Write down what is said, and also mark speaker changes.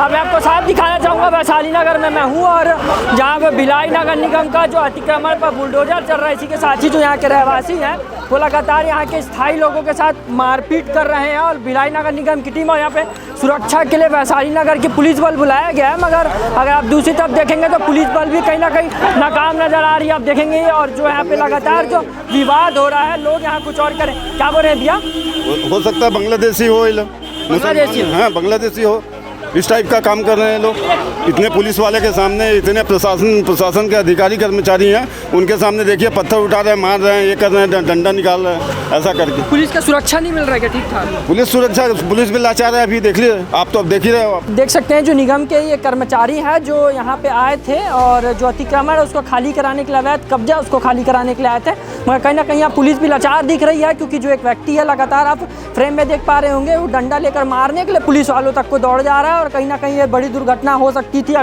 Speaker 1: अब मैं आपको साफ दिखाना चाहूँगा वैशाली नगर में मैं हूँ और जहाँ पे भिलाई नगर निगम का जो अतिक्रमण पर बुलडोजर चल रहा है, इसी के साथ ही जो यहाँ के रहवासी हैं वो लगातार यहाँ के स्थायी लोगों के साथ मारपीट कर रहे हैं। और भिलाई नगर निगम की टीम और यहाँ पे सुरक्षा के लिए वैशाली नगर की पुलिस बल बुलाया गया है, मगर अगर आप दूसरी तरफ देखेंगे तो पुलिस बल भी कहीं ना कहीं नाकाम नजर आ रही है। आप देखेंगे और जो यहाँ पे लगातार जो विवाद हो रहा है, लोग यहाँ कुछ और करें। क्या बोल रहे हैं भैया?
Speaker 2: हो सकता है बांग्लादेशी हो,
Speaker 1: बांग्लादेशी हो?
Speaker 2: हाँ, बांग्लादेशी हो, इस टाइप का काम कर रहे हैं लोग। इतने पुलिस वाले के सामने, इतने प्रशासन के अधिकारी कर्मचारी हैं, उनके सामने देखिए पत्थर उठा रहे हैं, मार रहे हैं, ये कर रहे हैं, डंडा निकाल रहे हैं, ऐसा करके।
Speaker 1: पुलिस का सुरक्षा नहीं मिल रहा है क्या ठीक ठाक?
Speaker 2: पुलिस भी लाचार है अभी, देख लीजिए आप, तो अब देख ही रहे हो आप।
Speaker 1: देख सकते हैं जो निगम के ये कर्मचारी हैं जो यहाँ पे आए थे और जो अतिक्रमण है उसको खाली कराने के लिए, अवैध कब्जा उसको खाली कराने के लिए आए थे, मगर कहीं ना कहीं यहाँ पुलिस भी लाचार दिख रही है, क्योंकि जो एक व्यक्ति है लगातार आप फ्रेम में देख पा रहे होंगे, वो डंडा लेकर मारने के लिए पुलिस वालों तक को दौड़ जा रहा है और कहीं ना कहीं ये बड़ी दुर्घटना हो सकती थी।